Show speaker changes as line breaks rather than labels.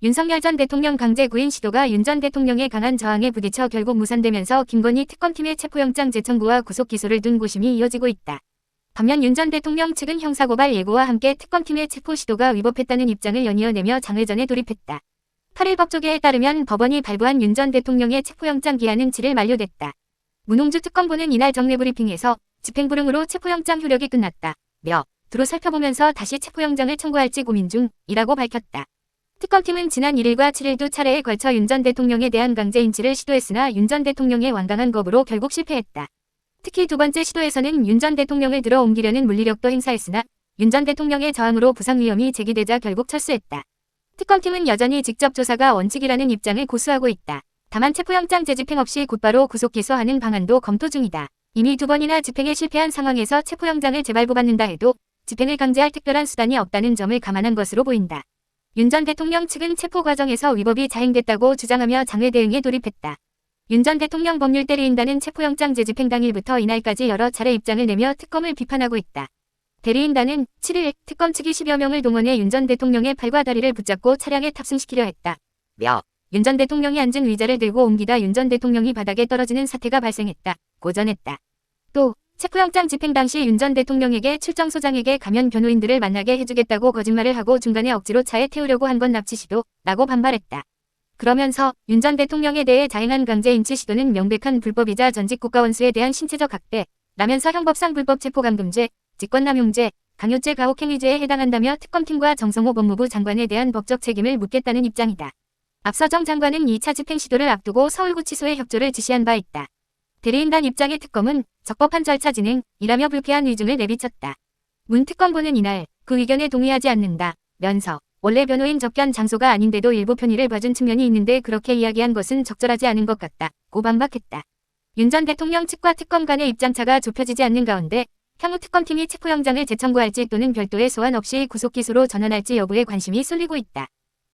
윤석열 전 대통령 강제 구인 시도가 윤 전 대통령의 강한 저항에 부딪혀 결국 무산되면서 김건희 특검팀의 체포영장 재청구와 구속기소를 둔 고심이 이어지고 있다. 반면 윤 전 대통령 측은 형사고발 예고와 함께 특검팀의 체포 시도가 위법했다는 입장을 연이어 내며 장외전에 돌입했다. 8일 법조계에 따르면 법원이 발부한 윤 전 대통령의 체포영장 기한은 7일 만료됐다. 문홍주 특검보는 이날 정례 브리핑에서 집행불응으로 체포영장 효력이 끝났다. 두루 살펴보면서 다시 체포영장을 청구할지 고민 중이라고 밝혔다. 특검팀은 지난 1일과 7일 두 차례에 걸쳐 윤 전 대통령에 대한 강제 인치를 시도했으나 윤 전 대통령의 완강한 거부로 결국 실패했다. 특히 두 번째 시도에서는 윤 전 대통령을 들어 옮기려는 물리력도 행사했으나 윤 전 대통령의 저항으로 부상 위험이 제기되자 결국 철수했다. 특검팀은 여전히 직접 조사가 원칙이라는 입장을 고수하고 있다. 다만 체포영장 재집행 없이 곧바로 구속 기소하는 방안도 검토 중이다. 이미 두 번이나 집행에 실패한 상황에서 체포영장을 재발부받는다 해도 집행을 강제할 특별한 수단이 없다는 점을 감안한 것으로 보인다. 윤 전 대통령 측은 체포 과정에서 위법이 자행됐다고 주장하며 장외 대응에 돌입했다. 윤 전 대통령 법률 대리인단은 체포영장 재집행 당일부터 이날까지 여러 차례 입장을 내며 특검을 비판하고 있다. 대리인단은 7일 특검 측이 10여 명을 동원해 윤 전 대통령의 팔과 다리를 붙잡고 차량에 탑승시키려 했다. 윤 전 대통령이 앉은 의자를 들고 옮기다 윤 전 대통령이 바닥에 떨어지는 사태가 발생했다. 고전했다. 또 체포영장 집행 당시 윤 전 대통령에게 출정소장에게 가면 변호인들을 만나게 해주겠다고 거짓말을 하고 중간에 억지로 차에 태우려고 한 건 납치 시도라고 반발했다. 그러면서 윤 전 대통령에 대해 자행한 강제 인치 시도는 명백한 불법이자 전직 국가원수에 대한 신체적 학대라면서 형법상 불법 체포감금죄, 직권남용죄, 강요죄 가혹행위죄에 해당한다며 특검팀과 정성호 법무부 장관에 대한 법적 책임을 묻겠다는 입장이다. 앞서 정 장관은 2차 집행 시도를 앞두고 서울구치소에 협조를 지시한 바 있다. 대리인단 입장의 특검은 적법한 절차 진행이라며 불쾌한 의중을 내비쳤다. 문 특검보는 이날 그 의견에 동의하지 않는다면서 원래 변호인 접견 장소가 아닌데도 일부 편의를 봐준 측면이 있는데 그렇게 이야기한 것은 적절하지 않은 것 같다고 반박했다. 윤 전 대통령 측과 특검 간의 입장차가 좁혀지지 않는 가운데 향후 특검팀이 체포영장을 재청구할지 또는 별도의 소환 없이 구속기소로 전환할지 여부에 관심이 쏠리고 있다.